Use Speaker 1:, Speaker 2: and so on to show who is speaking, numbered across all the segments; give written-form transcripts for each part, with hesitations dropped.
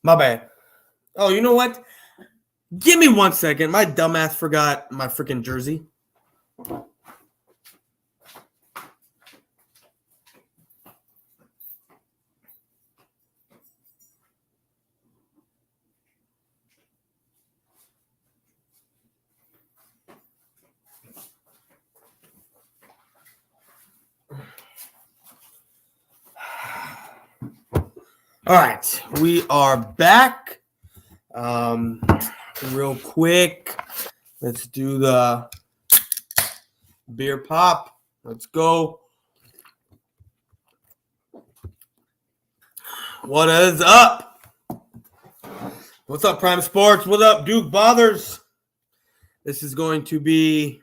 Speaker 1: My bad. Oh, you know what? Give me 1 second. My dumbass forgot my freaking jersey. All right, we are back. Real quick, let's do the beer pop. Let's go. What is up? What's up, Prime Sports? What up, Duke Bothers? This is going to be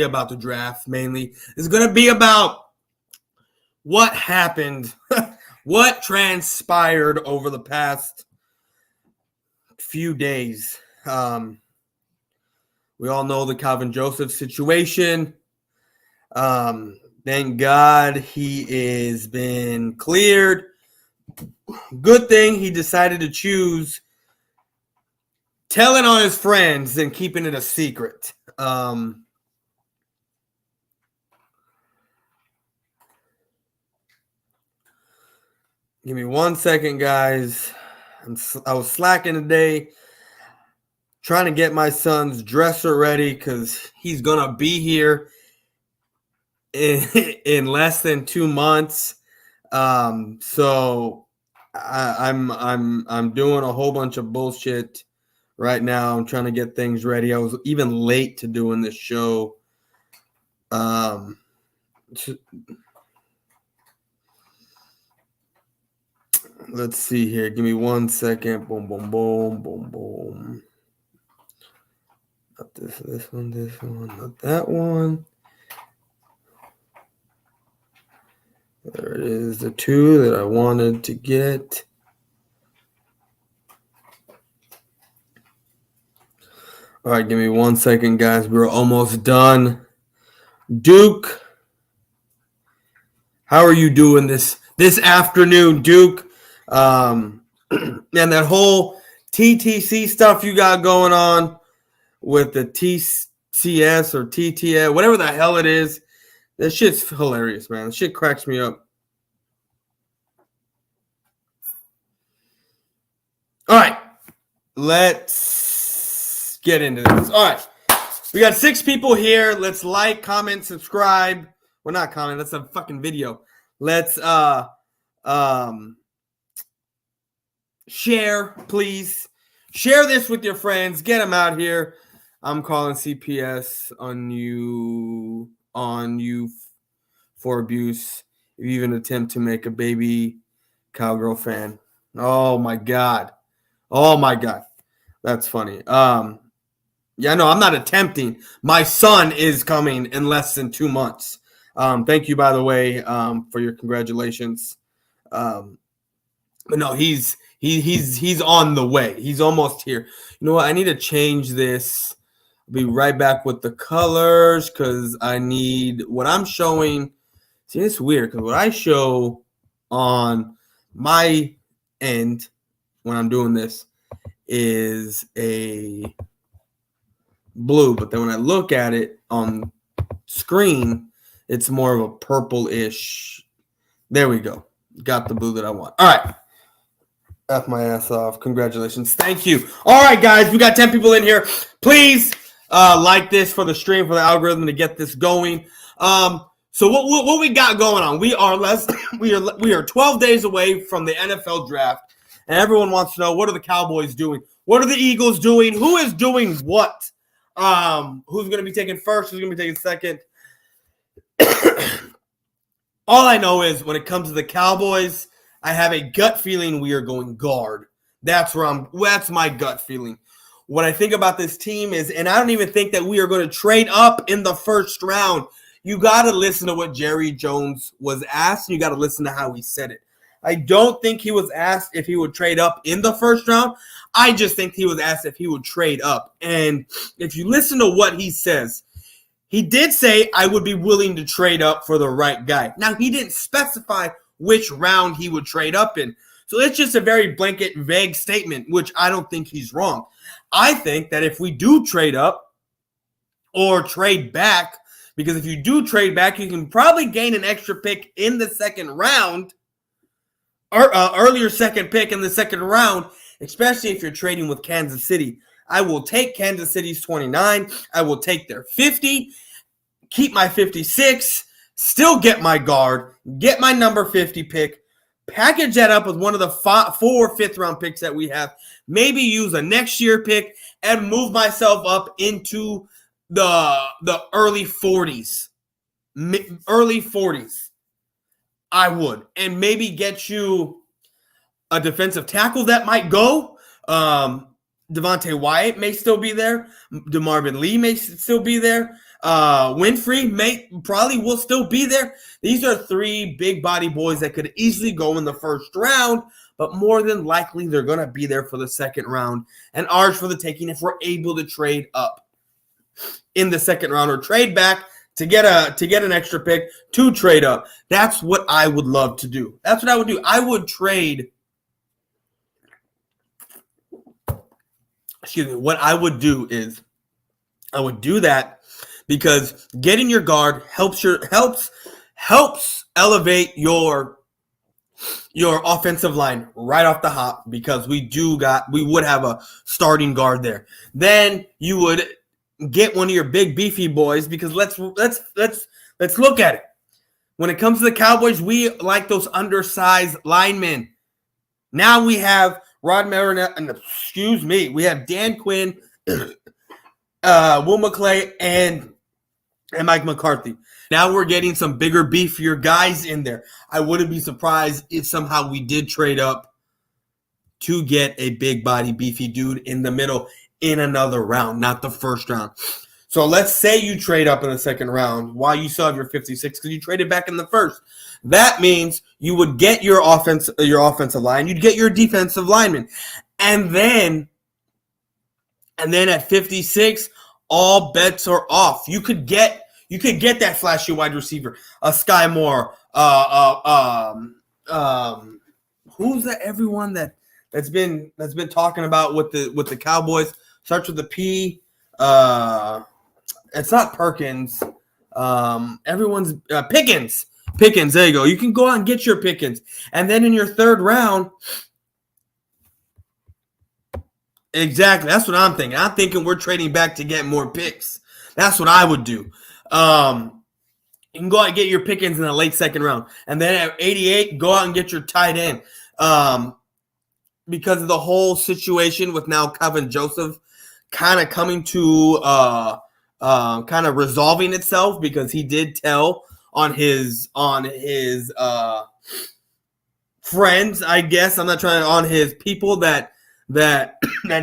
Speaker 1: about the draft mainly. This is going to be about what happened, what transpired over the past few days. We all know the Calvin Joseph situation. Thank God he is been cleared. Good thing he decided to choose telling on his friends than keeping it a secret. Give me 1 second, guys. I was slacking today, trying to get my son's dresser ready because he's gonna be here in less than 2 months. So I'm doing a whole bunch of bullshit right now. I'm trying to get things ready. I was even late to doing this show. Let's see here. Give me 1 second. Boom, boom, boom, boom, boom. Not this one, not that one. There it is, the two that I wanted to get. All right, give me 1 second, guys. We're almost done. Duke, how are you doing this afternoon, Duke? And that whole TTC stuff you got going on with the TCS or TTS, whatever the hell it is, that shit's hilarious, man. That shit cracks me up. All right, let's get into this. All right, we got 6 people here. Let's like, comment, subscribe. Well, not comment. That's a fucking video. Let's share, please. Share this with your friends. Get them out here. I'm calling CPS on you for abuse. If you even attempt to make a baby cowgirl fan. Oh my God. That's funny. Yeah, no, I'm not attempting. My son is coming in less than 2 months. Thank you, by the way, for your congratulations. But no, he's on the way. He's almost here. You know what? I need to change this. I'll be right back with the colors because I need what I'm showing. See, it's weird because what I show on my end when I'm doing this is a blue, but then when I look at it on screen, it's more of a purple-ish. There we go. Got the blue that I want. All right. F my ass off. Congratulations. Thank you. All right, guys. We got 10 people in here. Please like this for the stream, for the algorithm to get this going. So what we got going on? We are 12 days away from the NFL draft, and everyone wants to know, what are the Cowboys doing? What are the Eagles doing? Who is doing what? Who's going to be taken first? Who's going to be taken second? All I know is when it comes to the Cowboys, I have a gut feeling we are going guard. That's my gut feeling. What I think about this team is, and I don't even think that we are going to trade up in the first round. You got to listen to what Jerry Jones was asked, and you got to listen to how he said it. I don't think he was asked if he would trade up in the first round. I just think he was asked if he would trade up. And if you listen to what he says, he did say, I would be willing to trade up for the right guy. Now, he didn't specify which round he would trade up in. So it's just a very blanket, vague statement, which I don't think he's wrong. I think that if we do trade up or trade back, because if you do trade back, you can probably gain an extra pick in the second round, or earlier second pick in the second round, especially if you're trading with Kansas City. I will take Kansas City's 29. I will take their 50, keep my 56, still get my guard, get my number 50 pick, package that up with one of the 4 fifth-round picks that we have, maybe use a next year pick, and move myself up into the early 40s. Early 40s. I would. And maybe get you a defensive tackle that might go. Devontae Wyatt may still be there. DeMarvin Lee may still be there. Winfrey probably will still be there. These are 3 big body boys that could easily go in the first round, but more than likely they're going to be there for the second round and ours for the taking if we're able to trade up in the second round or trade back to get an extra pick to trade up. That's what I would love to do. That's what I would do. I would trade. Excuse me. What I would do is I would do that because getting your guard helps elevate your offensive line right off the hop, because we would have a starting guard there. Then you would get one of your big beefy boys, because let's look at it. When it comes to the Cowboys, we like those undersized linemen. Now we have Rod Marinette, we have Dan Quinn, Will McClay, and Mike McCarthy. Now we're getting some bigger, beefier guys in there. I wouldn't be surprised if somehow we did trade up to get a big body, beefy dude in the middle in another round, not the first round. So let's say you trade up in the second round while you still have your 56 because you traded back in the first. That means you would get your offensive line, you'd get your defensive lineman. And then at 56, all bets are off. You could get that flashy wide receiver, a Sky Moore, who's that everyone that's been talking about with the Cowboys? Starts with a P. It's not Perkins. Everyone's Pickens. Pickens. There you go. You can go out and get your Pickens, and then in your third round, exactly. That's what I'm thinking. I'm thinking we're trading back to get more picks. That's what I would do. You can go out and get your Pickens in the late second round, and then at 88, go out and get your tight end. Because of the whole situation with now Calvin Joseph kind of coming to kind of resolving itself, because he did tell on his friends, I guess, on his people that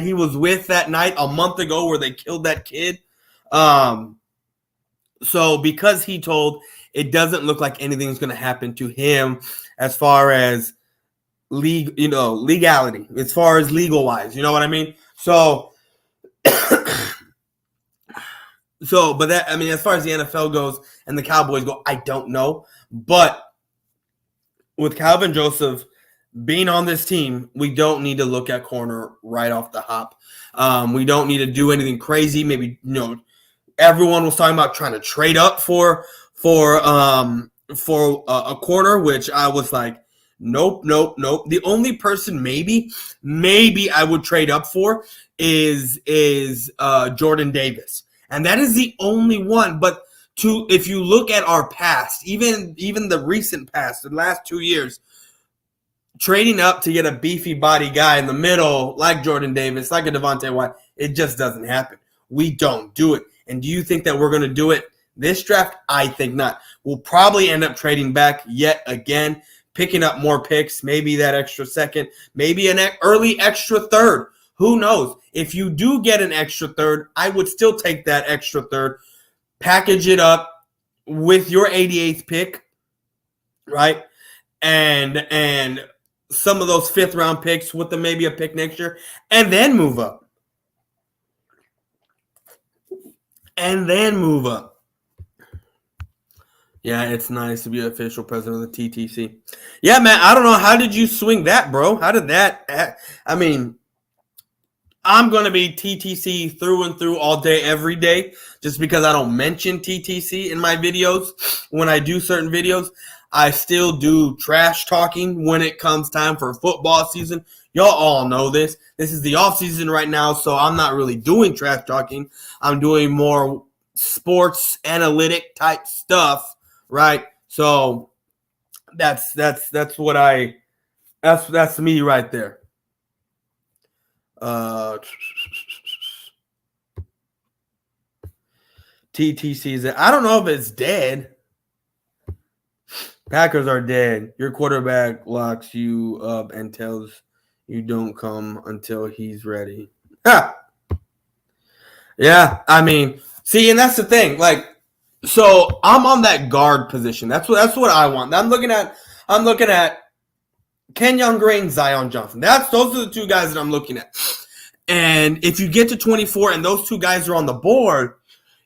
Speaker 1: he was with that night a month ago where they killed that kid. So because he told, it doesn't look like anything's going to happen to him as far as legality, as far as legal wise, you know what I mean? So but that, I mean, as far as the NFL goes and the Cowboys go, I don't know. But with Calvin Joseph being on this team, we don't need to look at corner right off the hop. We don't need to do anything crazy. Maybe, everyone was talking about trying to trade up for a corner, which I was like, nope. The only person maybe I would trade up for is Jordan Davis. And that is the only one. But if you look at our past, even the recent past, the last 2 years, trading up to get a beefy body guy in the middle, like Jordan Davis, like a Devontae Wyatt, it just doesn't happen. We don't do it. And do you think that we're going to do it this draft? I think not. We'll probably end up trading back yet again, picking up more picks, maybe that extra second, maybe an early extra third. Who knows? If you do get an extra third, I would still take that extra third, package it up with your 88th pick, right? And some of those fifth round picks with maybe a pick next year, and then move up. Yeah, it's nice to be official president of the TTC. Yeah, man, I don't know. How did you swing that, bro? How did that? I mean, I'm going to be TTC through and through all day, every day, just because I don't mention TTC in my videos. When I do certain videos, I still do trash talking when it comes time for football season. Y'all all know this. This is the off season right now, so I'm not really doing trash talking. I'm doing more sports analytic type stuff, right? So that's what that's me right there. Uh, TTC's. I don't know if it's dead. Packers are dead. Your quarterback locks you up and tells you don't come until he's ready. Ha! Yeah, I mean, see, and that's the thing. Like, so I'm on that guard position. That's what I want. I'm looking at Kenyon Green, Zion Johnson. Those are the two guys that I'm looking at. And if you get to 24 and those two guys are on the board,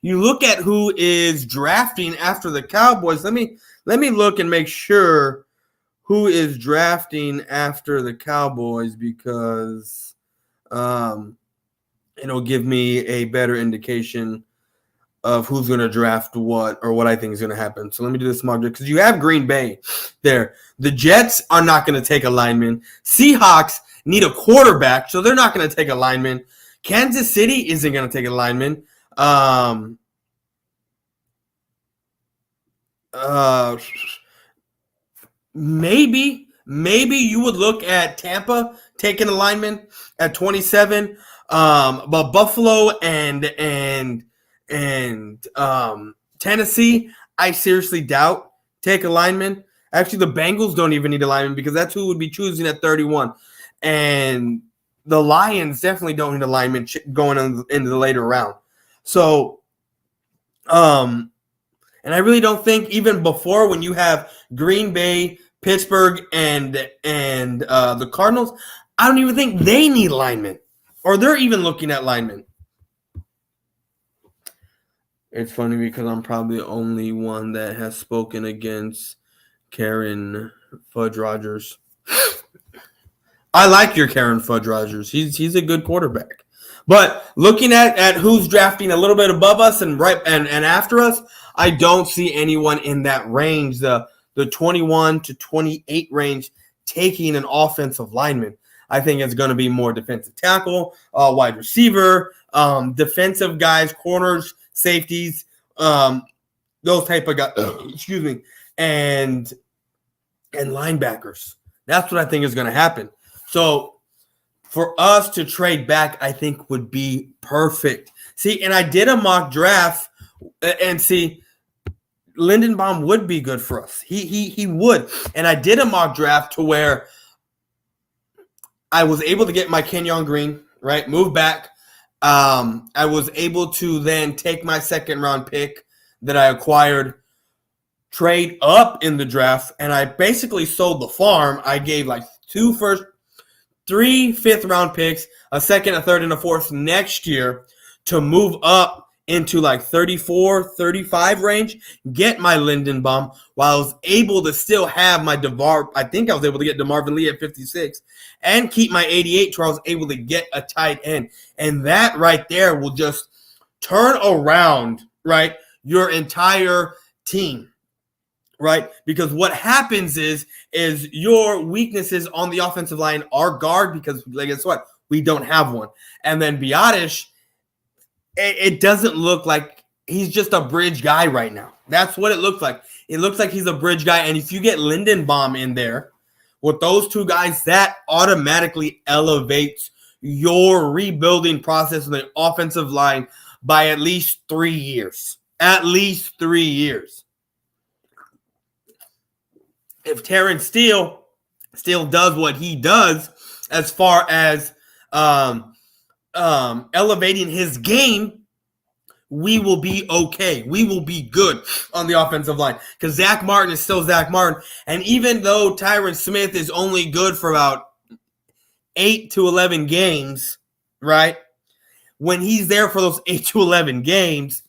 Speaker 1: you look at who is drafting after the Cowboys. Let me look and make sure who is drafting after the Cowboys, because it'll give me a better indication of who's going to draft what or what I think is going to happen. So let me do this mock draft, because you have Green Bay there. The Jets are not going to take a lineman. Seahawks need a quarterback, so they're not going to take a lineman. Kansas City isn't going to take a lineman. Maybe you would look at Tampa taking a lineman at 27, but Buffalo and Tennessee, I seriously doubt take a lineman. Actually, the Bengals don't even need a lineman, because that's who would be choosing at 31, and the Lions definitely don't need a lineman going into the later round. So, and I really don't think, even before, when you have Green Bay, Pittsburgh, and the Cardinals, I don't even think they need linemen, or they're even looking at linemen. It's funny because I'm probably the only one that has spoken against Karen Fudge Rogers. I like your Karen Fudge Rogers. He's a good quarterback. But looking at who's drafting a little bit above us and after us, I don't see anyone in that range, the 21 to 28 range, taking an offensive lineman. I think it's going to be more defensive tackle, wide receiver, defensive guys, corners, safeties, those type of guys. Excuse me, and linebackers. That's what I think is going to happen. So for us to trade back, I think would be perfect. See, and I did a mock draft, and see, Lindenbaum would be good for us. He would. And I did a mock draft to where I was able to get my Kenyon Green, right, move back. I was able to then take my second round pick that I acquired, trade up in the draft, and I basically sold the farm. I gave like 3 fifth-round picks, a second, a third, and a fourth next year to move up into like 34, 35 range, get my Lindenbaum, while I was able to still have my I think I was able to get DeMarvin Lee at 56 and keep my 88, where I was able to get a tight end. And that right there will just turn around, right, your entire team. Right? Because what happens is your weaknesses on the offensive line are guard, because, like, guess what? We don't have one. And then Biotish, it doesn't look like he's just a bridge guy right now. That's what it looks like. It looks like he's a bridge guy. And if you get Lindenbaum in there with those two guys, that automatically elevates your rebuilding process of the offensive line by at least 3 years. At least 3 years. If Terrence Steele does what he does as far as elevating his game, we will be okay. We will be good on the offensive line, because Zach Martin is still Zach Martin. And even though Tyron Smith is only good for about 8 to 11 games, right? When he's there for those 8 to 11 games,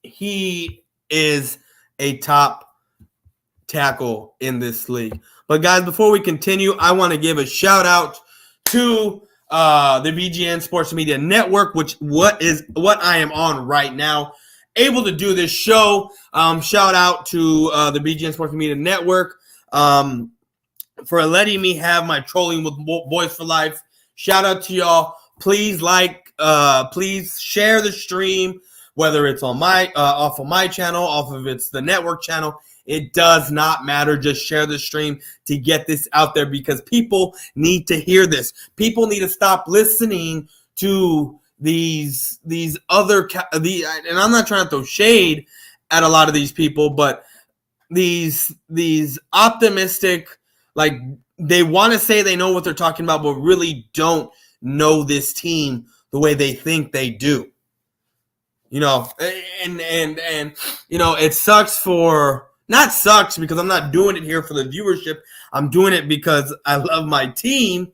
Speaker 1: he is a top tackle in this league. But guys, before we continue, I want to give a shout out to the BGN Sports Media Network, what I am on right now, able to do this show. Shout out to the BGN Sports Media Network for letting me have my trolling with Boyz4Life. Shout out to y'all. Please please share the stream, whether it's on my off of my channel, off of it's the network channel. It does not matter. Just share the stream to get this out there because people need to hear this. People need to stop listening to these other and I'm not trying to throw shade at a lot of these people, but these optimistic, like, they want to say they know what they're talking about, but really don't know this team the way they think they do. You know, and it sucks not sucks because I'm not doing it here for the viewership. I'm doing it because I love my team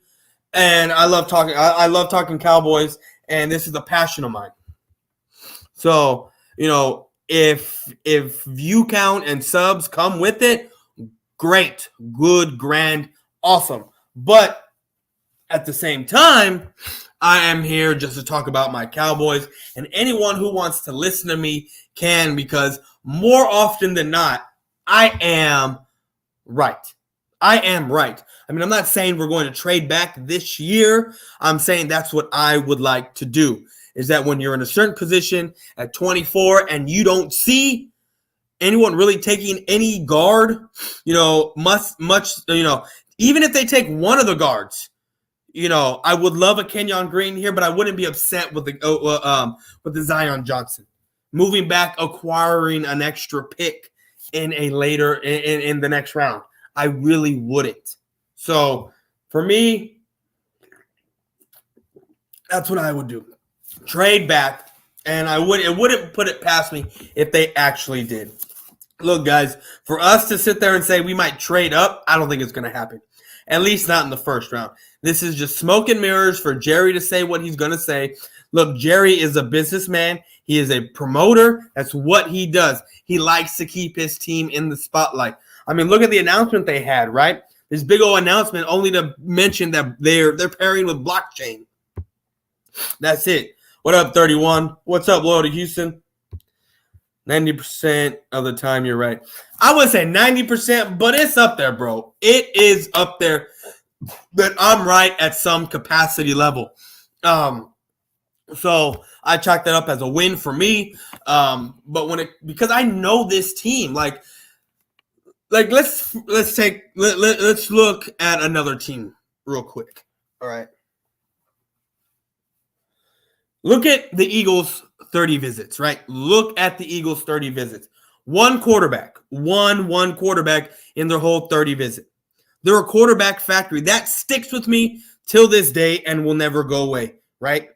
Speaker 1: and I love talking Cowboys, and this is a passion of mine. So, if view count and subs come with it, great, good, grand, awesome. But at the same time, I am here just to talk about my Cowboys, and anyone who wants to listen to me can, because more often than not, I am right. I am right. I mean, I'm not saying we're going to trade back this year. I'm saying that's what I would like to do, is that when you're in a certain position at 24 and you don't see anyone really taking any guard, even if they take one of the guards, I would love a Kenyon Green here, but I wouldn't be upset with the Zion Johnson. Moving back, acquiring an extra pick in a later in the next round. I really wouldn't. So for me, that's what I would do. Trade back, and it wouldn't put it past me if they actually did. Look, guys, for us to sit there and say we might trade up, I don't think it's going to happen. At least not in the first round. This is just smoke and mirrors for Jerry to say what he's going to say. Look, Jerry is a businessman. He is a promoter. That's what he does. He likes to keep his team in the spotlight. I mean, look at the announcement they had, right? This big old announcement only to mention that they're pairing with blockchain. That's it. What up, 31? What's up, Loyal to Houston? 90% of the time, you're right. I would say 90%, but it's up there, bro. It is up there that I'm right at some capacity level. So I chalk that up as a win for me. But because I know this team, like let's look at another team real quick. All right. Look at the Eagles' 30 visits, right? Look at the Eagles' 30 visits. One quarterback in their whole 30 visit. They're a quarterback factory. That sticks with me till this day and will never go away, right?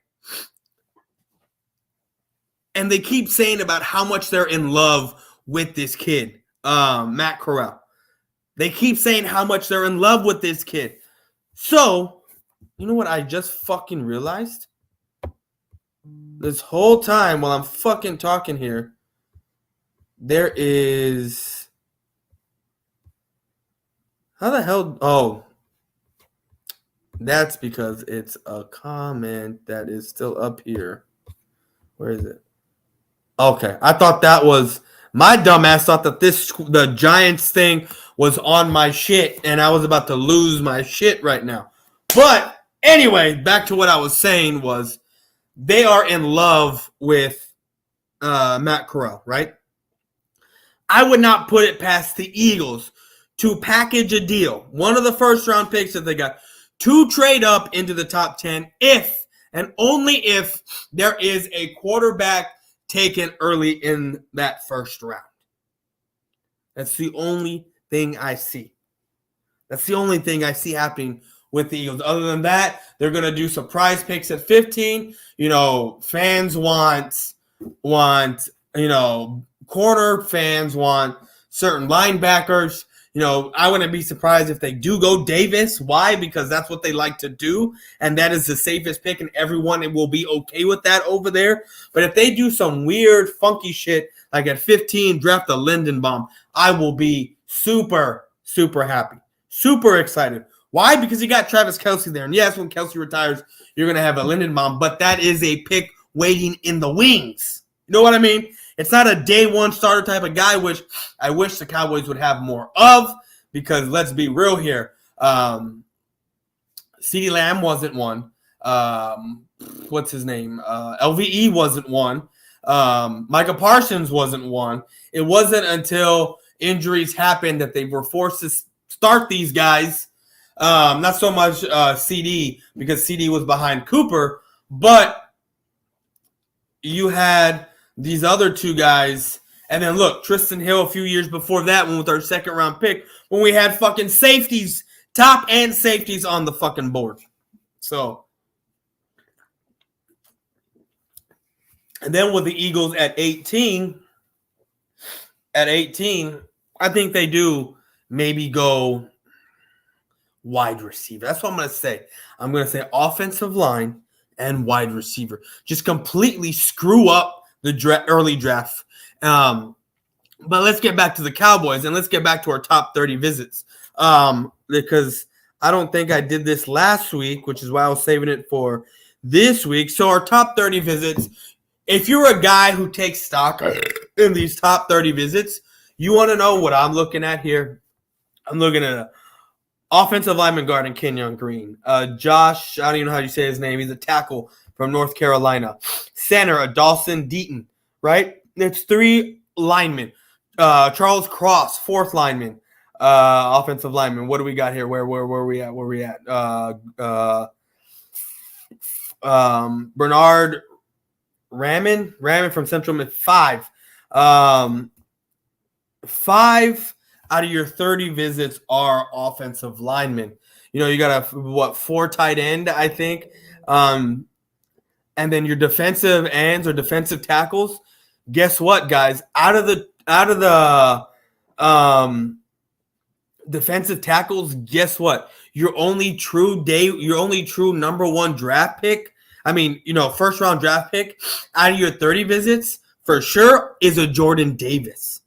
Speaker 1: And they keep saying about how much they're in love with this kid, Matt Corral. They keep saying how much they're in love with this kid. So, you know what I just fucking realized? This whole time while I'm fucking talking here, there is... How the hell... Oh. That's because it's a comment that is still up here. Where is it? Okay. I thought that was... My dumbass thought that the Giants thing was on my shit, and I was about to lose my shit right now. But anyway, back to what I was saying was... They are in love with Matt Corral, right? I would not put it past the Eagles to package a deal, one of the first-round picks that they got, to trade up into the top 10 if and only if there is a quarterback taken early in that first round. That's the only thing I see. That's the only thing I see happening with the Eagles. Other than that, they're going to do surprise picks at 15. Fans want, corner fans want certain linebackers. I wouldn't be surprised if they do go Davis. Why? Because that's what they like to do, and that is the safest pick, and everyone will be okay with that over there. But if they do some weird, funky shit like at 15, draft a Lindenbaum, I will be super, super happy. Super excited. Why? Because you got Travis Kelce there. And yes, when Kelce retires, you're going to have a Lindenbaum, but that is a pick waiting in the wings. You know what I mean? It's not a day one starter type of guy, which I wish the Cowboys would have more of, because let's be real here. CeeDee Lamb wasn't one. What's his name? LVE wasn't one. Micah Parsons wasn't one. It wasn't until injuries happened that they were forced to start these guys. Not so much CD, because CD was behind Cooper, but you had these other two guys. And then look, Tristan Hill a few years before that one with our second round pick, when we had fucking safeties, top end safeties on the fucking board. So, and then with the Eagles at 18, I think they do maybe go wide receiver. That's what I'm going to say. I'm going to say offensive line and wide receiver. Just completely screw up the early draft. But let's get back to the Cowboys, and let's get back to our top 30 visits. Because I don't think I did this last week, which is why I was saving it for this week. So our top 30 visits, if you're a guy who takes stock in these top 30 visits, you want to know what I'm looking at here. I'm looking at offensive lineman guard in Kenyon Green. Josh, I don't even know how you say his name. He's a tackle from North Carolina. Center, Dawson Deaton, right? It's 3 linemen. Charles Cross, 4th lineman, offensive lineman. What do we got here? Where we at? Bernard Raman from Central Mid, 5. 5 out of your 30 visits are offensive linemen. You know, you got 4 tight end, I think. And then your defensive ends or defensive tackles. Guess what, guys? Out of the defensive tackles, guess what? Your only true number 1 draft pick, first round draft pick out of your 30 visits for sure is a Jordan Davis.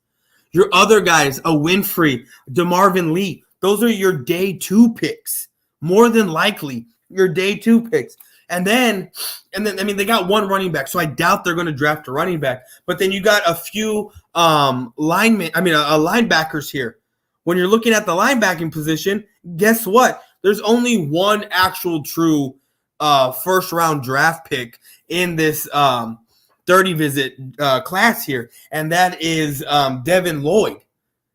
Speaker 1: Your other guys, a Winfrey, DeMarvin Lee, those are your day 2 picks. More than likely, your day 2 picks. And then they got 1 running back, so I doubt they're going to draft a running back. But then you got a few linebackers here. When you're looking at the linebacking position, guess what? There's only 1 actual true first-round draft pick in this 30-visit class here, and that is Devin Lloyd.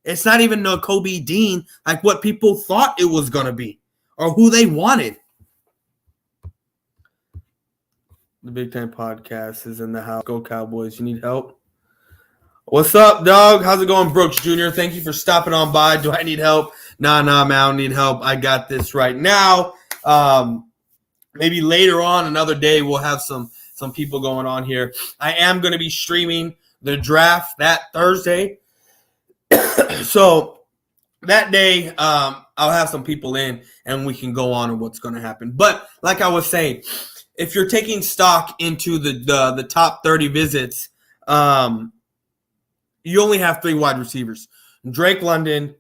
Speaker 1: It's not even Kobe Dean like what people thought it was going to be or who they wanted. The Big Time Podcast is in the house. Go Cowboys. You need help? What's up, dog? How's it going, Brooks Jr.? Thank you for stopping on by. Do I need help? Nah, man, I don't need help. I got this right now. Maybe later on, another day, we'll have some people going on here. I am going to be streaming the draft that Thursday. So that day, I'll have some people in, and we can go on and what's going to happen. But like I was saying, if you're taking stock into the top 30 visits, you only have 3 wide receivers: Drake London,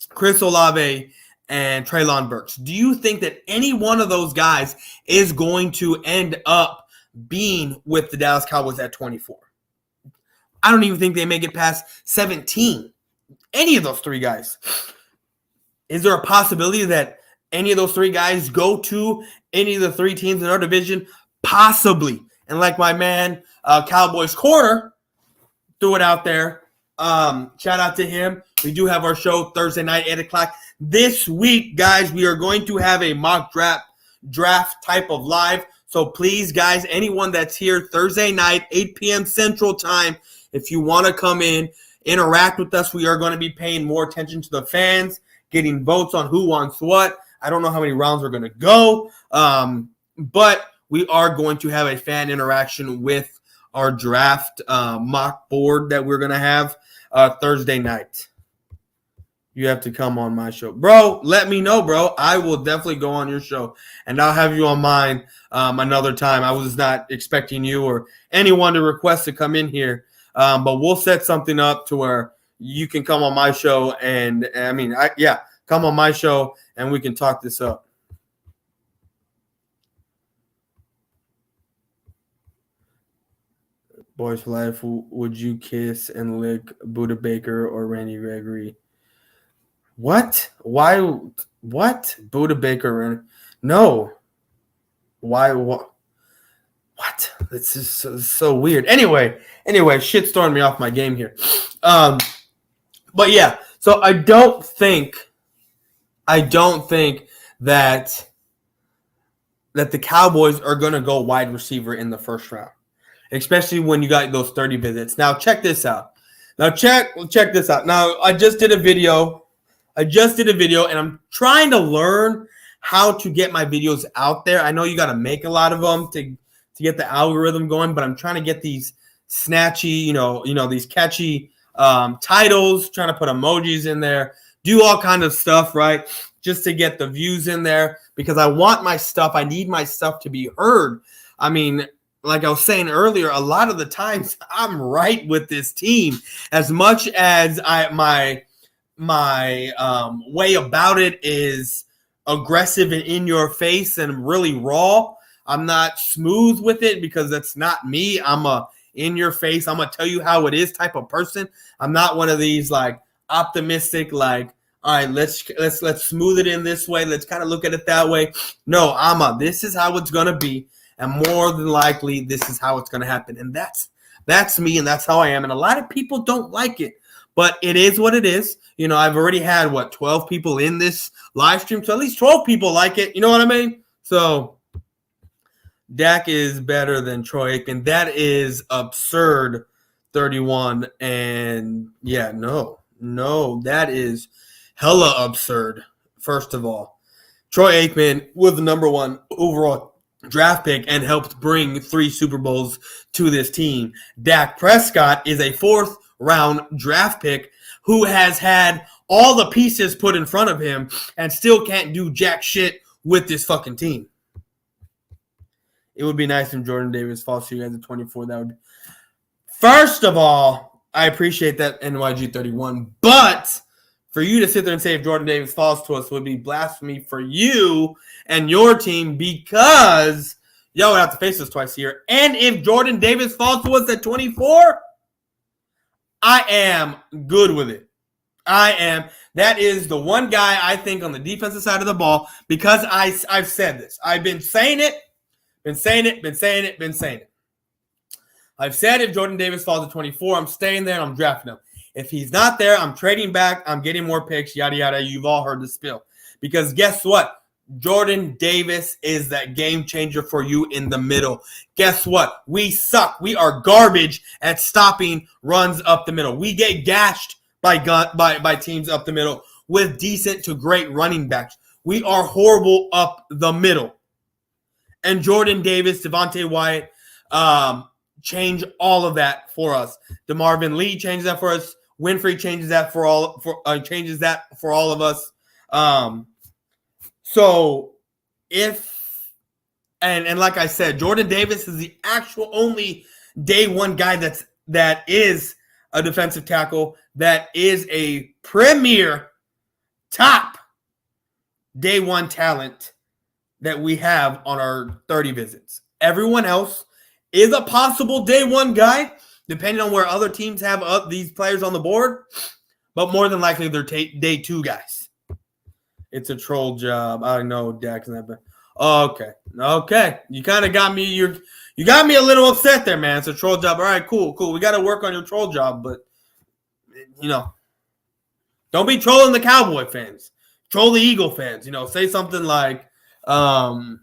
Speaker 1: Chris Olave, and Treylon Burks. Do you think that any one of those guys is going to end up being with the Dallas Cowboys at 24? I don't even think they make it past 17. Any of those 3 guys. Is there a possibility that any of those 3 guys go to any of the 3 teams in our division? Possibly. And like my man, Cowboys Corner, threw it out there. Shout out to him. We do have our show Thursday night, 8 o'clock. This week, guys, we are going to have a mock draft type of live. So please, guys, anyone that's here Thursday night, 8 p.m. Central Time, if you want to come in, interact with us, we are going to be paying more attention to the fans, getting votes on who wants what. I don't know how many rounds we're going to go, but we are going to have a fan interaction with our draft mock board that we're going to have Thursday night. You have to come on my show. Bro, let me know, bro. I will definitely go on your show, and I'll have you on mine another time. I was not expecting you or anyone to request to come in here But we'll set something up to where you can come on my show come on my show and we can talk this up. Boyz4Life, would you kiss and lick Buda Baker or Randy Gregory? What? Why? What? Buda Baker? No. Why? What? This is so weird. Anyway, shit's throwing me off my game here. But yeah, so I don't think that the Cowboys are going to go wide receiver in the first round, especially when you got those 30 visits. Now check this out. Check this out. Now I just did a video, and I'm trying to learn how to get my videos out there. I know you got to make a lot of them to get the algorithm going, but I'm trying to get these snatchy, these catchy titles, trying to put emojis in there, do all kind of stuff, right? Just to get the views in there, because I need my stuff to be heard. I mean, like I was saying earlier, a lot of the times I'm right with this team. As much as my way about it is aggressive and in your face and really raw, I'm not smooth with it because that's not me. I'm a in your face, I'm gonna tell you how it is type of person. I'm not one of these like optimistic, like, all right, let's smooth it in this way. Let's kind of look at it that way. No, this is how it's gonna be, and more than likely, this is how it's gonna happen. And that's me, and that's how I am. And a lot of people don't like it, but it is what it is. I've already had 12 people in this live stream, so at least 12 people like it. You know what I mean? So Dak is better than Troy Aikman. That is absurd. 31, and yeah, no, that is hella absurd. First of all, Troy Aikman was the number 1 overall draft pick and helped bring 3 Super Bowls to this team. Dak Prescott is a 4th round draft pick who has had all the pieces put in front of him and still can't do jack shit with this fucking team. It would be nice if Jordan Davis falls to you guys at 24. That would be. First of all, I appreciate that, NYG 31, but for you to sit there and say if Jordan Davis falls to us would be blasphemy for you and your team, because y'all would have to face us twice a year. And if Jordan Davis falls to us at 24, I am good with it. I am. That is the one guy I think on the defensive side of the ball, because I've said this. I've been saying it. I've said if Jordan Davis falls to 24, I'm staying there and I'm drafting him. If he's not there, I'm trading back. I'm getting more picks, yada, yada. You've all heard the spill. Because guess what? Jordan Davis is that game changer for you in the middle. Guess what? We suck. We are garbage at stopping runs up the middle. We get gashed by teams up the middle with decent to great running backs. We are horrible up the middle. And Jordan Davis, Devontae Wyatt, change all of that for us. DeMarvin Lee changes that for us. Winfrey changes that for all of us. So if and like I said, Jordan Davis is the actual only day one guy that is a defensive tackle, that is a premier top day one talent that we have on our 30 visits. Everyone else is a possible day one guy, depending on where other teams have these players on the board, but more than likely they're day 2 guys. It's a troll job. I know Dak's not bad. Okay. You kind of got me. You got me a little upset there, man. It's a troll job. All right, cool. We got to work on your troll job, but don't be trolling the Cowboy fans. Troll the Eagle fans. Say something like, I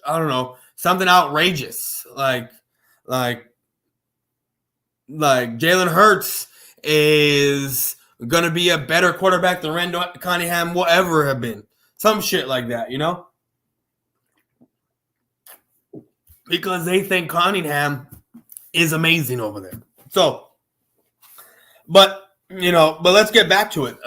Speaker 1: don't know, something outrageous, like Jalen Hurts is gonna be a better quarterback than Randall Cunningham will ever have been. Some shit like that, because they think Cunningham is amazing over there. So, but let's get back to it.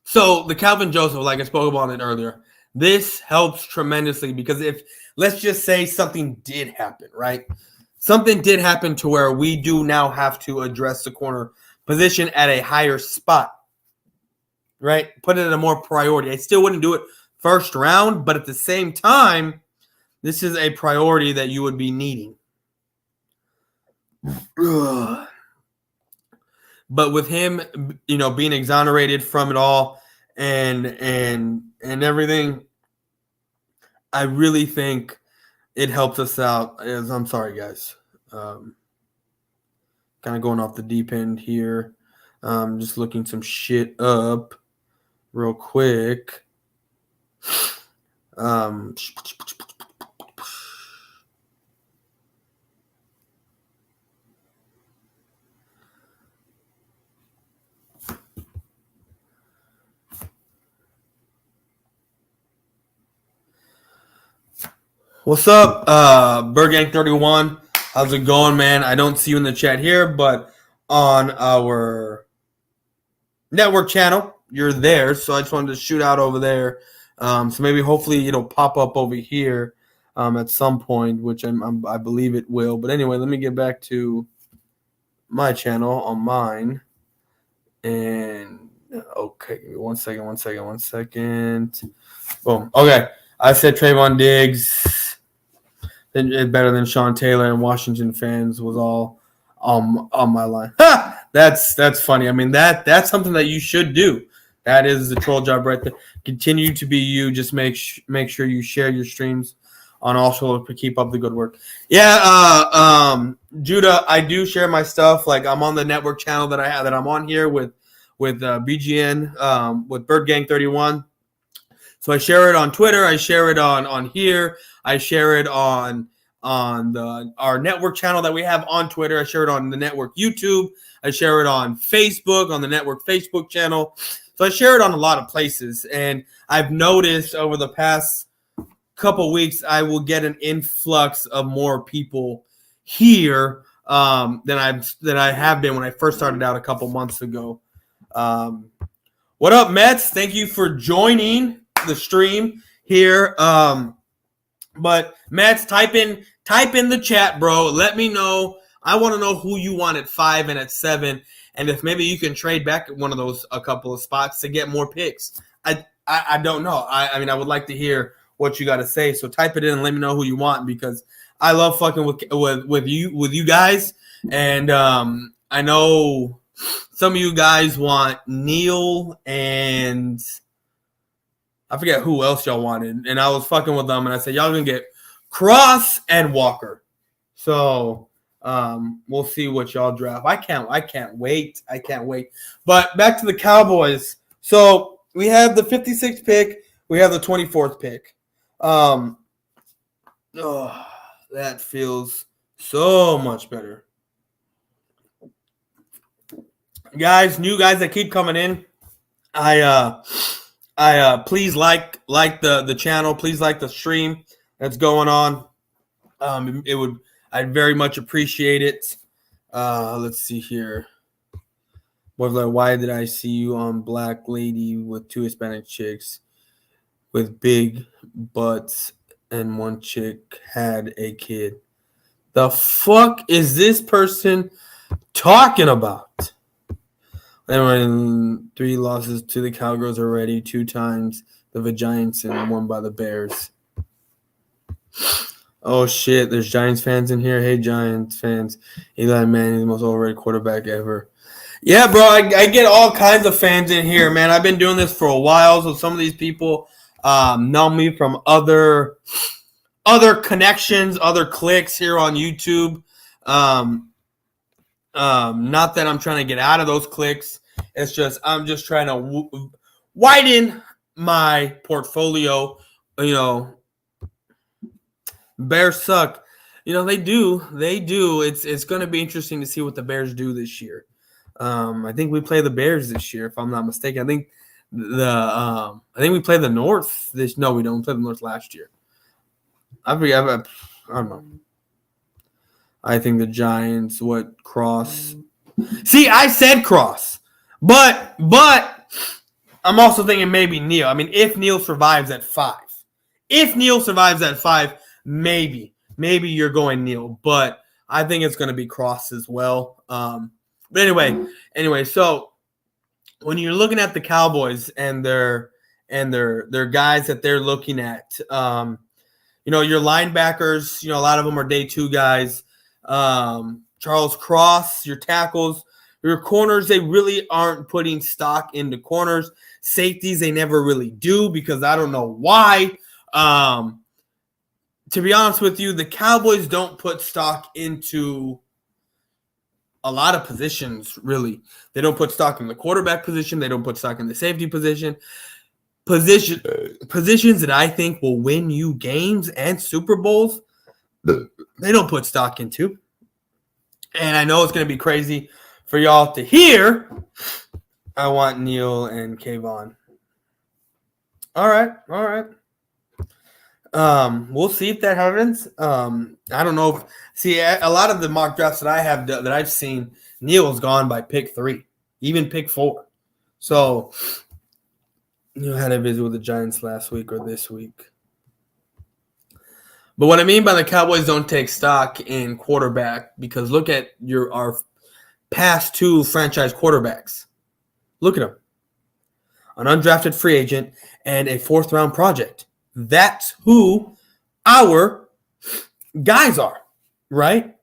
Speaker 1: So the Calvin Joseph, like I spoke about it earlier, This helps tremendously because if, let's just say something did happen, right? Something did happen to where we do now have to address the corner position at a higher spot, right? Put it at a more priority. I still wouldn't do it first round, but at the same time, this is a priority that you would be needing. Ugh. But with him, being exonerated from it all and everything, I really think it helps us out. I'm sorry, guys. Kind of going off the deep end here. Just looking some shit up real quick. What's up, Bergang31? How's it going, man? I don't see you in the chat here, but on our network channel, you're there. So I just wanted to shoot out over there. So maybe hopefully it'll pop up over here at some point, which I believe it will. But anyway, let me get back to my channel on mine. And okay, give me one second. Boom. Okay. I said Trayvon Diggs better than Sean Taylor, and Washington fans was all on my line. That's funny. I mean, that's something that you should do. That is the troll job right there. Continue to be you. Just make sure you share your streams on all shows to keep up the good work. Yeah, Judah, I do share my stuff. Like I'm on the network channel that I have that I'm on here with BGN with Bird Gang 31. So I share it on Twitter. I share it on here. I share it on our network channel that we have on Twitter. I share it on the network YouTube. I share it on Facebook, on the network Facebook channel. So I share it on a lot of places. And I've noticed over the past couple weeks, I will get an influx of more people here than I have been when I first started out a couple months ago. What up, Mets? Thank you for joining the stream here. But Mets, type in the chat, bro. Let me know. I want to know who you want at 5 and at 7, and if maybe you can trade back at one of those a couple of spots to get more picks. I don't know. I mean, I would like to hear what you got to say. So type it in and let me know who you want because I love fucking with you guys. And I know some of you guys want Neil and I forget who else y'all wanted. And I was fucking with them and I said, y'all gonna get Cross and Walker. So we'll see what y'all draft. I can't wait. But back to the Cowboys. So we have the 56th pick. We have the 24th pick. That feels so much better. Guys, new guys that keep coming in. I please like the channel. Please like the stream that's going on. I'd very much appreciate it. Let's see here. Why did I see you on Black Lady with 2 Hispanic chicks with big butts and one chick had a kid? The fuck is this person talking about? They were in 3 losses to the Cowgirls already, 2 times the Giants and 1 by the Bears. Oh shit, there's Giants fans in here. Hey Giants fans, Eli Manning, the most overrated quarterback ever. Yeah, bro, I get all kinds of fans in here, man. I've been doing this for a while, so some of these people know me from other connections, other clicks here on YouTube. Not that I'm trying to get out of those clicks. It's just I'm just trying to widen my portfolio. You know, Bears suck. You know, they do. It's going to be interesting to see what the Bears do this year. I think we play the Bears this year, if I'm not mistaken. I think we play the North this. No, we don't. We played the North last year. I don't know. I think the Giants. Cross? See, I said Cross, but I'm also thinking maybe Neal. I mean, if Neal survives at 5. If Neal survives at 5, maybe you're going Neal. But I think it's going to be Cross as well. But anyway, so when you're looking at the Cowboys and their guys that they're looking at, your linebackers, a lot of them are day 2 guys. Charles Cross, your tackles, your corners, they really aren't putting stock into corners. Safeties, they never really do because I don't know why. To be honest with you, the Cowboys don't put stock into a lot of positions, really. They don't put stock in the quarterback position. They don't put stock in the safety position. Positions that I think will win you games and Super Bowls, they don't put stock into. And I know it's going to be crazy for y'all to hear. I want Neal and Kayvon. All right. We'll see if that happens. I don't know a lot of the mock drafts that I have that I've seen, Neal's gone by pick 3, even pick 4. So, I had a visit with the Giants last week or this week. But what I mean by the Cowboys don't take stock in quarterback, because look at our past 2 franchise quarterbacks. Look at them. An undrafted free agent and a 4th-round project. That's who our guys are, right?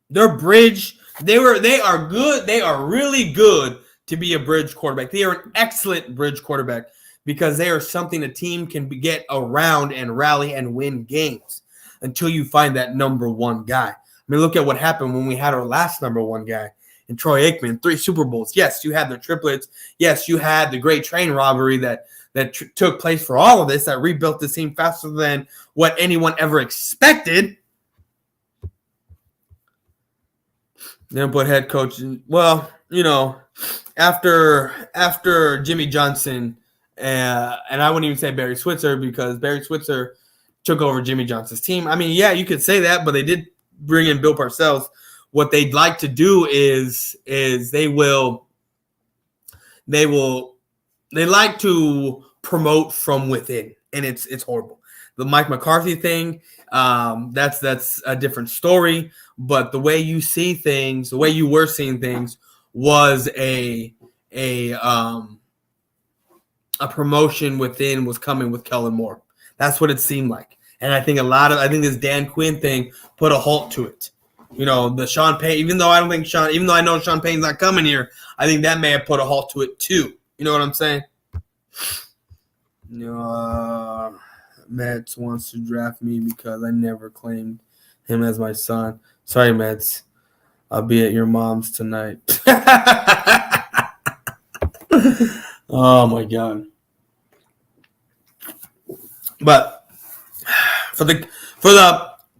Speaker 1: They're bridge. They are good. They are really good to be a bridge quarterback. They are an excellent bridge quarterback because they are something a team can get around and rally and win games until you find that number 1 guy. I mean, look at what happened when we had our last number 1 guy in Troy Aikman, 3 Super Bowls. Yes, you had the triplets. Yes, you had the great train robbery that took place for all of this, that rebuilt the team faster than what anyone ever expected. Then put head coach in. Well, after Jimmy Johnson, and I wouldn't even say Barry Switzer because Barry Switzer took over Jimmy Johnson's team. I mean, yeah, you could say that, but they did bring in Bill Parcells. What they'd like to do is they like to promote from within, and it's horrible. The Mike McCarthy thing, that's a different story. But the way you see things, the way you were seeing things, was a promotion within was coming with Kellen Moore. That's what it seemed like, and I think this Dan Quinn thing put a halt to it. The Sean Payton, even though I know Sean Payton's not coming here, I think that may have put a halt to it too. You know what I'm saying? Mets wants to draft me because I never claimed him as my son. Sorry, Mets. I'll be at your mom's tonight. Oh my God. But for the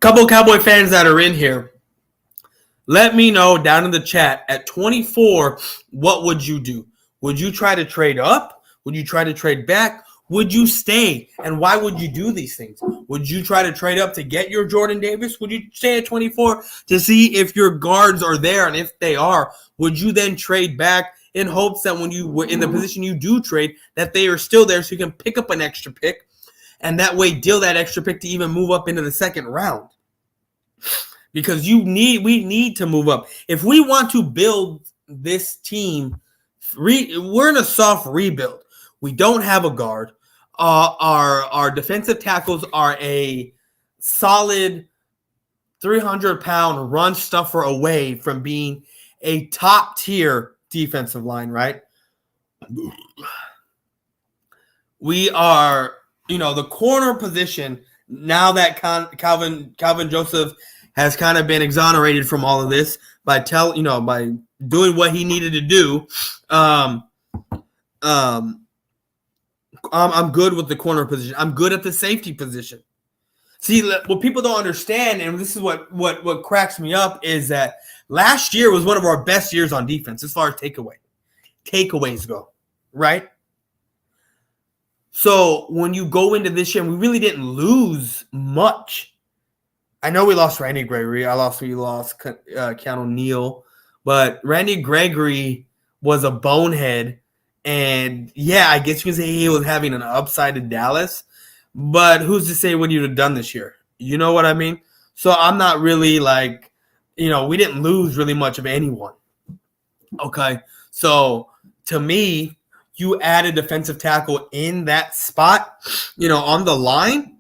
Speaker 1: couple Cowboy fans that are in here, let me know down in the chat at 24, what would you do? Would you try to trade up? Would you try to trade back? Would you stay? And why would you do these things? Would you try to trade up to get your Jordan Davis? Would you stay at 24 to see if your guards are there? And if they are, would you then trade back in hopes that when you were in the position you do trade, that they are still there so you can pick up an extra pick and that way deal that extra pick to even move up into the second round? Because we need to move up. If we want to build this team, we're in a soft rebuild. We don't have a guard. Our defensive tackles are a solid 300-pound run stuffer away from being a top-tier defensive line, right? We are, the corner position, now that Calvin Joseph has kind of been exonerated from all of this by doing what he needed to do. I'm good with the corner position. I'm good at the safety position. See, what people don't understand, and this is what cracks me up, is that last year was one of our best years on defense as far as takeaways go, right? So when you go into this year, we really didn't lose much. I know we lost Randy Gregory. We lost Keanu Neal. But Randy Gregory was a bonehead, And yeah, I guess you can say he was having an upside in Dallas, but who's to say what you'd have done this year? You know what I mean? So I'm not really like, we didn't lose really much of anyone. Okay. So to me, you add a defensive tackle in that spot, on the line,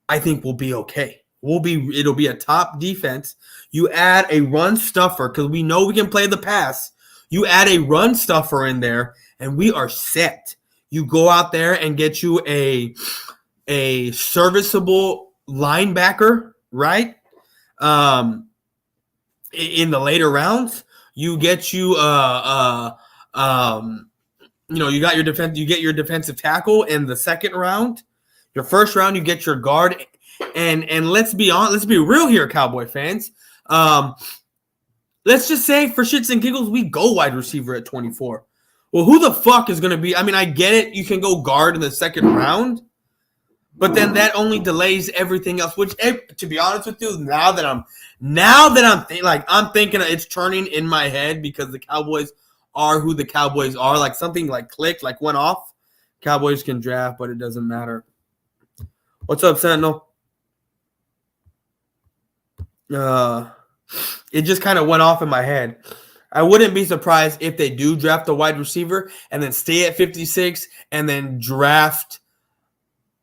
Speaker 1: I think we'll be okay. It'll be a top defense. You add a run stuffer because we know we can play the pass. You add a run stuffer in there, and we are set. You go out there and get you a serviceable linebacker, right? In the later rounds, you get you you got your defense. You get your defensive tackle in the second round. Your first round, you get your guard. And let's be real here, Cowboy fans. Let's just say for shits and giggles, we go wide receiver at 24. Well, who the fuck is going to be? I mean, I get it. You can go guard in the second round, but then that only delays everything else. Which, to be honest with you, now that I'm thinking it's turning in my head because the Cowboys are who the Cowboys are. Like something like clicked, like went off. Cowboys can draft, but it doesn't matter. What's up, Sentinel? It just kind of went off in my head. I wouldn't be surprised if they do draft a wide receiver and then stay at 56 and then draft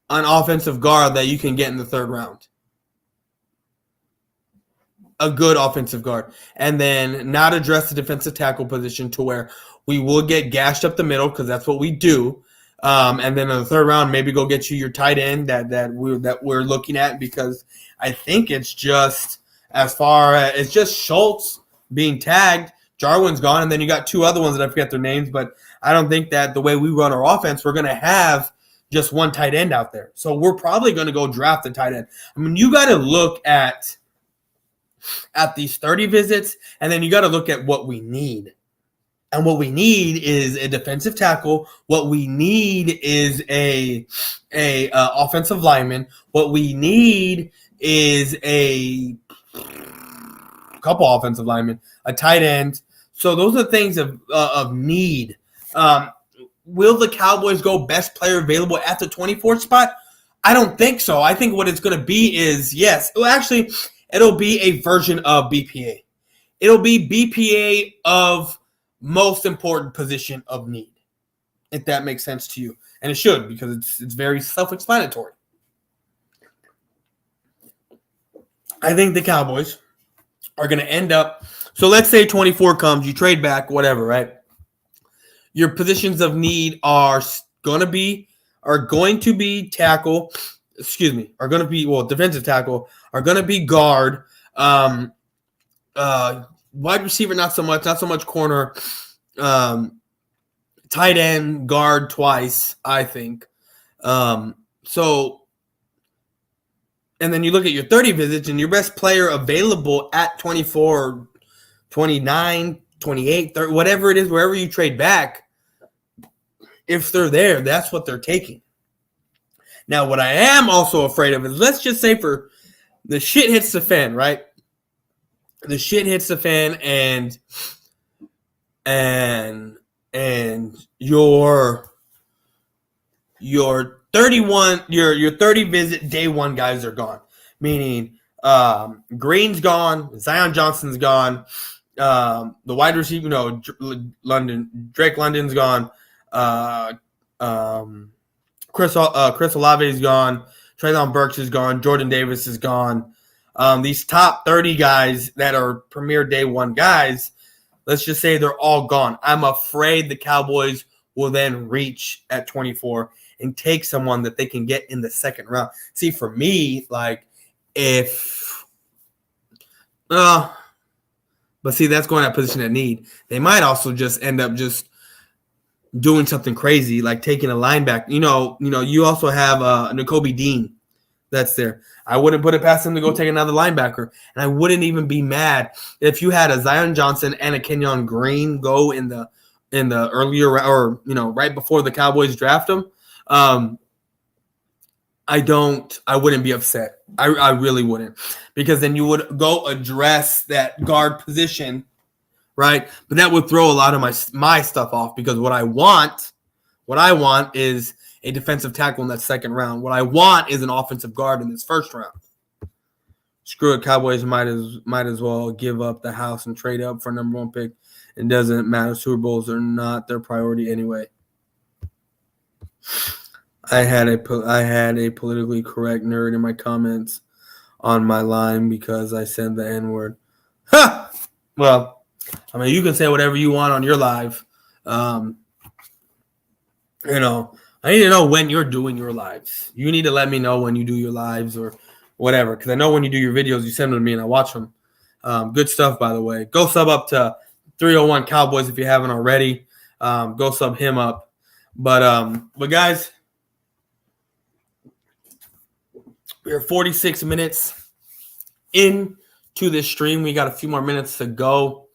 Speaker 1: an offensive guard that you can get in the third round. A good offensive guard. And then not address the defensive tackle position to where we will get gashed up the middle because that's what we do. And then in the third round, maybe go get you your tight end that we're looking at because I think it's just it's just Schultz being tagged. Jarwin's gone, and then you got two other ones that I forget their names, but I don't think that the way we run our offense, we're going to have just one tight end out there. So we're probably going to go draft a tight end. I mean, you got to look at these 30 visits, and then you got to look at what we need. And what we need is a defensive tackle. What we need is a offensive lineman. What we need is a couple offensive linemen, a tight end. So those are things of need. Will the Cowboys go best player available at the 24th spot? I don't think so. I think what it's going to be is, yes, it'll be a version of BPA. It'll be BPA of most important position of need, if that makes sense to you. And it should, because it's very self-explanatory. I think the Cowboys are going to end up, so let's say 24 comes, you trade back, whatever, right? Your positions of need are going to be tackle, defensive tackle, are going to be guard, wide receiver, not so much corner, tight end, guard twice, I think. And then you look at your 30 visits and your best player available at 24, 29, 28, 30, whatever it is, wherever you trade back, if they're there, that's what they're taking. Now, what I am also afraid of is, let's just say for the shit hits the fan, right? The shit hits the fan and your 30 visit day one guys are gone. Meaning Green's gone, Zion Johnson's gone, the wide receiver, Drake London's gone, Chris Olave's gone, Treylon Burks is gone, Jordan Davis is gone. These top 30 guys that are premier day one guys, let's just say they're all gone. I'm afraid the Cowboys will then reach at 24 and take someone that they can get in the second round. See, for me, but see, that's going at position of need. They might also just end up just doing something crazy, like taking a linebacker. You also have Nakobe Dean that's there. I wouldn't put it past him to go take another linebacker. And I wouldn't even be mad if you had a Zion Johnson and a Kenyon Green go in the earlier, or right before the Cowboys draft him. I wouldn't be upset. I really wouldn't, because then you would go address that guard position, right? But that would throw a lot of my stuff off, because what I want What I want is a defensive tackle in that second round. What I want is an offensive guard in this first round. Screw it, Cowboys might as well give up the house and trade up for number 1 pick. It doesn't matter. Super Bowls are not their priority anyway. I had a politically correct nerd in my comments on my line because I said the N-word. Ha! Well, I mean, you can say whatever you want on your live. I need to know when you're doing your lives. You need to let me know when you do your lives or whatever, because I know when you do your videos, you send them to me and I watch them. Good stuff, by the way. Go sub up to 301 Cowboys if you haven't already. Go sub him up. But guys, we're 46 minutes into this stream. We got a few more minutes to go.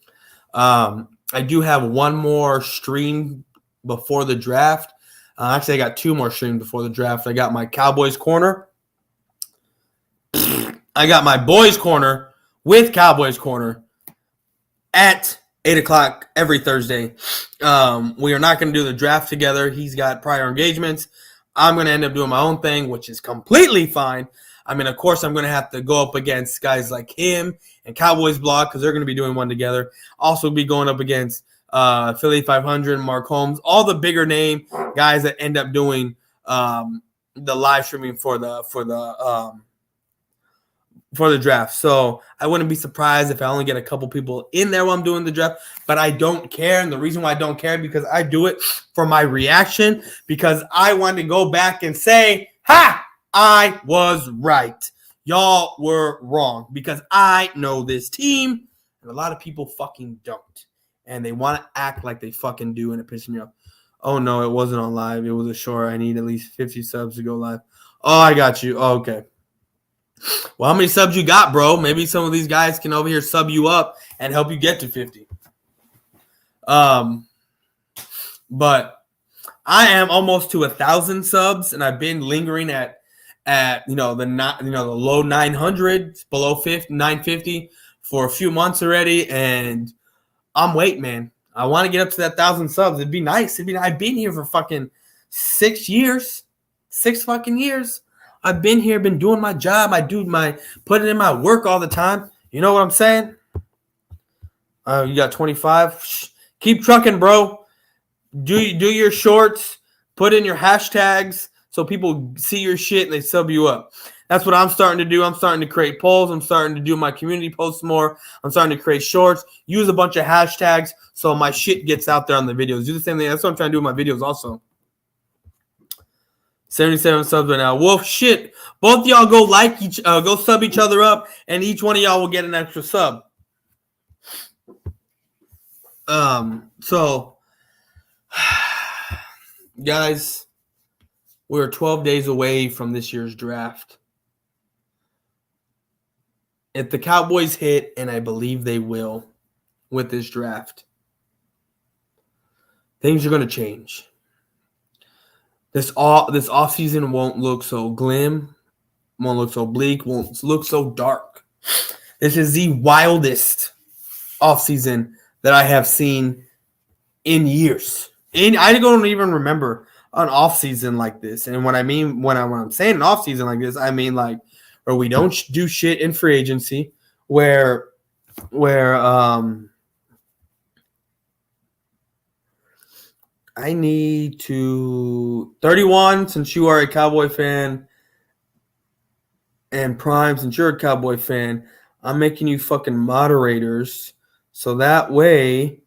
Speaker 1: I do have one more stream before the draft. Actually, I got 2 more streams before the draft. I got my Cowboys Corner. I got my Boys Corner with Cowboys Corner at 8 o'clock every Thursday. We are not going to do the draft together. He's got prior engagements. I'm going to end up doing my own thing, which is completely fine. I mean, of course, I'm going to have to go up against guys like him and Cowboys Blog because they're going to be doing one together. Also be going up against Philly 500, Mark Holmes, all the bigger name guys that end up doing the live streaming for the draft. So I wouldn't be surprised if I only get a couple people in there while I'm doing the draft, but I don't care. And the reason why I don't care is because I do it for my reaction, because I want to go back and say, ha, I was right. Y'all were wrong, because I know this team and a lot of people fucking don't. And they want to act like they fucking do, and it pisses me off. Oh, no, it wasn't on live. It was a short. I need at least 50 subs to go live. Oh, I got you. Oh, okay. Well, how many subs you got, bro? Maybe some of these guys can over here sub you up and help you get to 50. But I am almost to 1,000 subs, and I've been lingering at the low 900s, below 950 for a few months already, and I'm waiting, man. I want to get up to that 1,000 subs. It'd be nice. I've been here for fucking 6 years. 6 fucking years. I've been here, been doing my job. Putting in my work all the time. You know what I'm saying? You got 25. Keep trucking, bro. Do your shorts. Put in your hashtags so people see your shit and they sub you up. That's what I'm starting to do. I'm starting to create polls. I'm starting to do my community posts more. I'm starting to create shorts. Use a bunch of hashtags so my shit gets out there on the videos. Do the same thing. That's what I'm trying to do with my videos also. 77 subs right now. Wolf, shit. Both y'all go go sub each other up, and each one of y'all will get an extra sub. So, guys, we're 12 days away from this year's draft. If the Cowboys hit, and I believe they will with this draft, things are going to change. This offseason won't look so glim, won't look so bleak, won't look so dark. This is the wildest offseason that I have seen in years. I don't even remember an offseason like this. And when I'm saying an offseason like this, I mean like where we don't do shit in free agency, where I need to 31, since you are a Cowboy fan, and Prime, since you're a Cowboy fan, I'm making you fucking moderators, so that way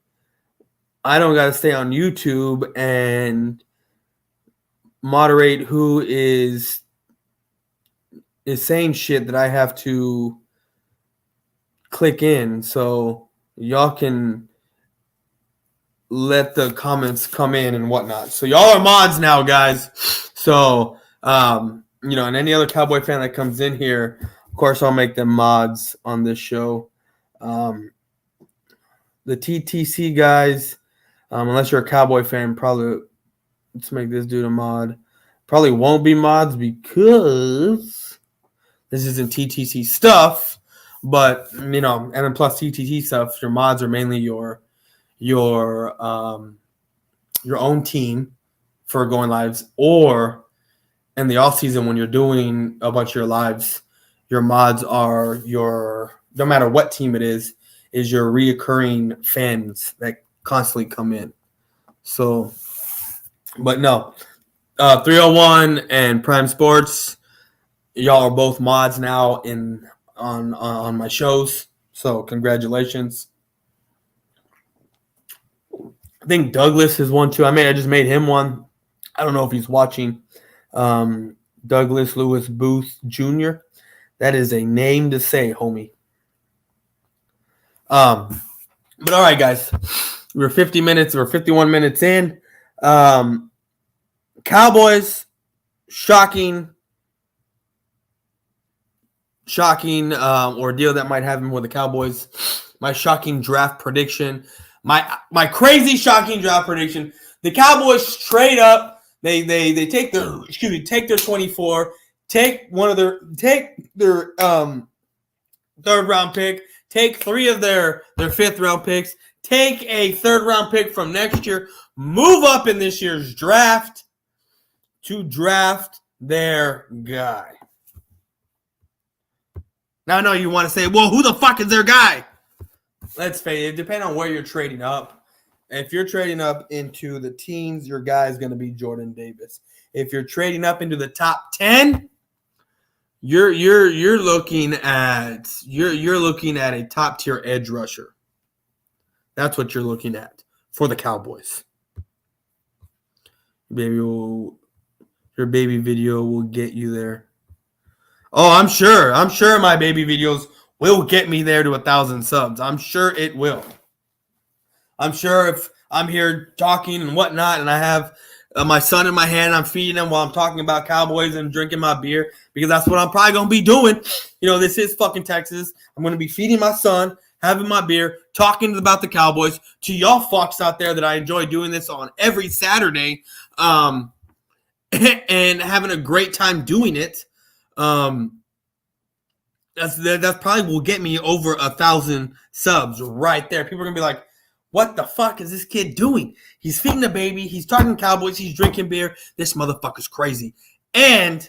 Speaker 1: I don't got to stay on YouTube and moderate who is saying shit that I have to click in, so y'all can let the comments come in and whatnot. So y'all are mods now, guys. So, and any other Cowboy fan that comes in here, of course, I'll make them mods on this show. The TTC guys, unless you're a Cowboy fan, probably let's make this dude a mod. Probably won't be mods because this isn't TTC stuff. But, and then plus TTC stuff, your mods are mainly your own team for going lives, or in the off season when you're doing a bunch of your lives, your mods are no matter what team it is your reoccurring fans that constantly come in. So, but no, 301 and Prime Sports, y'all are both mods now on my shows. So congratulations. I think Douglas is one too. I just made him one. I don't know if he's watching. Douglas Lewis Booth Jr. That is a name to say, homie. But all right, guys. We're 51 minutes in. Cowboys, shocking ordeal that might happen with the Cowboys. My shocking draft prediction. My crazy shocking draft prediction. The Cowboys straight up, they take their 24, take their third round pick, take 3 of their 5th round picks, take a 3rd round pick from next year, move up in this year's draft to draft their guy. Now I know you want to say, well, who the fuck is their guy? Let's face it, depending on where you're trading up. If you're trading up into the teens, your guy is going to be Jordan Davis. If you're trading up into the top 10, you're looking at a top tier edge rusher. That's what you're looking at for the Cowboys. Your baby video will get you there. Oh, I'm sure my baby videos will get me there to 1,000 subs. I'm sure it will. I'm sure if I'm here talking and whatnot, and I have my son in my hand, I'm feeding him while I'm talking about Cowboys and drinking my beer, because that's what I'm probably going to be doing. This is fucking Texas. I'm going to be feeding my son, having my beer, talking about the Cowboys to y'all fucks out there that I enjoy doing this on every Saturday, and having a great time doing it. That probably will get me over 1,000 subs right there. People are going to be like, what the fuck is this kid doing? He's feeding a baby. He's talking Cowboys. He's drinking beer. This motherfucker's crazy. And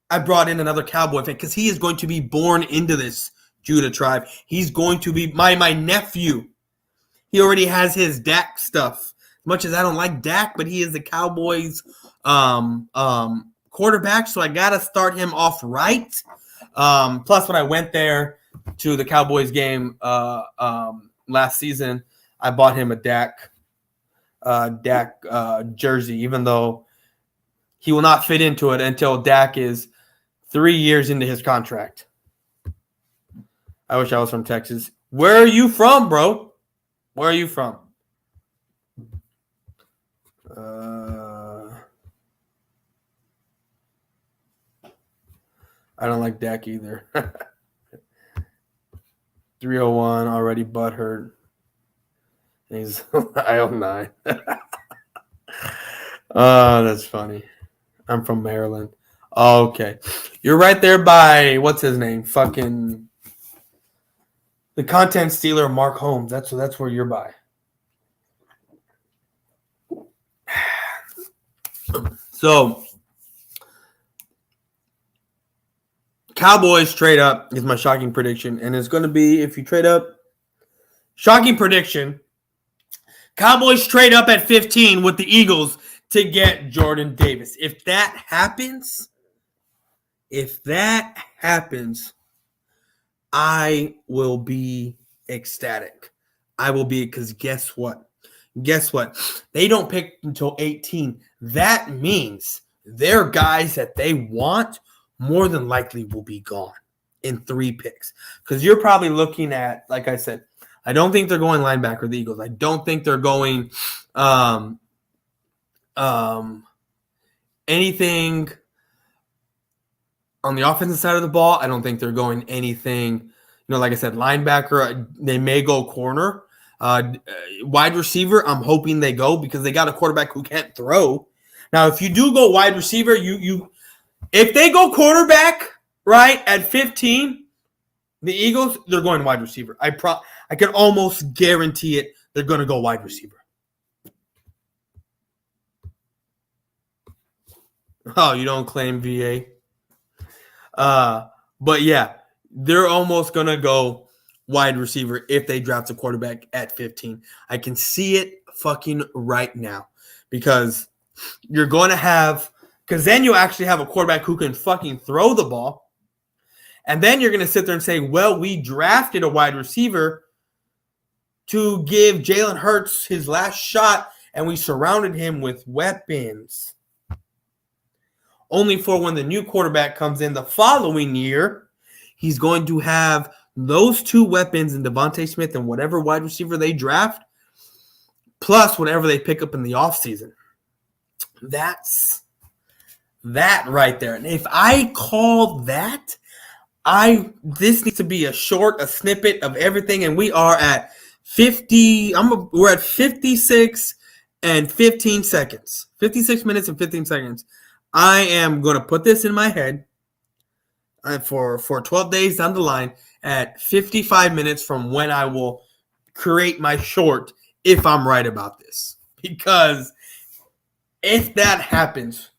Speaker 1: I brought in another Cowboy fan because he is going to be born into this Judah tribe. He's going to be my nephew. He already has his Dak stuff. As much as I don't like Dak, but he is the Cowboys quarterback, so I got to start him off right. Plus, when I went there to the Cowboys game last season, I bought him a Dak jersey, even though he will not fit into it until Dak is 3 years into his contract. I wish I was from Texas. Where are you from, bro? Where are you from? I don't like Dak either. 301 already butthurt. He's I09. Oh, that's funny. I'm from Maryland. Oh, okay. You're right there by, what's his name? Fucking the content stealer, Mark Holmes. That's where you're by. So, Cowboys trade up is my shocking prediction. And it's going to be, if you trade up, shocking prediction, Cowboys trade up at 15 with the Eagles to get Jordan Davis. If that happens, I will be ecstatic. I will be, because guess what? They don't pick until 18. That means their guys that they want more than likely will be gone in 3 picks. Because you're probably looking at, like I said, I don't think they're going linebacker, the Eagles. I don't think they're going anything on the offensive side of the ball. I don't think they're going anything, like I said, linebacker. They may go corner. Wide receiver, I'm hoping they go, because they got a quarterback who can't throw. Now, if you do go wide receiver, if they go quarterback, right, at 15, the Eagles, they're going wide receiver. I can almost guarantee it. They're going to go wide receiver. Oh, you don't claim VA? But yeah, they're almost going to go wide receiver if they draft a quarterback at 15. I can see it fucking right now because you're going to have – because then you actually have a quarterback who can fucking throw the ball. And then you're going to sit there and say, well, we drafted a wide receiver to give Jalen Hurts his last shot, and we surrounded him with weapons. Only for when the new quarterback comes in the following year, he's going to have those two weapons in Devontae Smith and whatever wide receiver they draft, plus whatever they pick up in the offseason. That's that right there. And if I call that, this needs to be a snippet of everything, and we are at 50. We're at 56 and 15 seconds. 56 minutes and 15 seconds. I am going to put this in my head for 12 days down the line at 55 minutes from when I will create my short if I'm right about this. Because if that happens,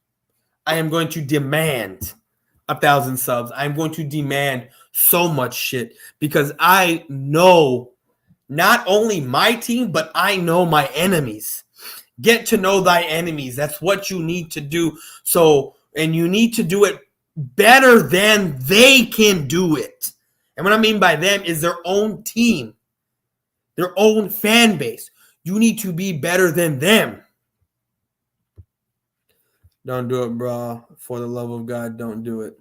Speaker 1: I am going to demand 1,000 subs. I'm going to demand so much shit because I know not only my team, but I know my enemies. Get to know thy enemies. That's what you need to do. And you need to do it better than they can do it. And what I mean by them is their own team, their own fan base. You need to be better than them. Don't do it, bro. For the love of God, don't do it.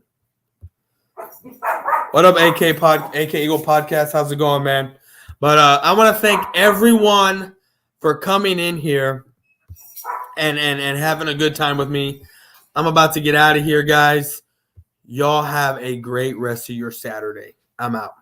Speaker 1: What up, AK Eagle Podcast? How's it going, man? But I want to thank everyone for coming in here and having a good time with me. I'm about to get out of here, guys. Y'all have a great rest of your Saturday. I'm out.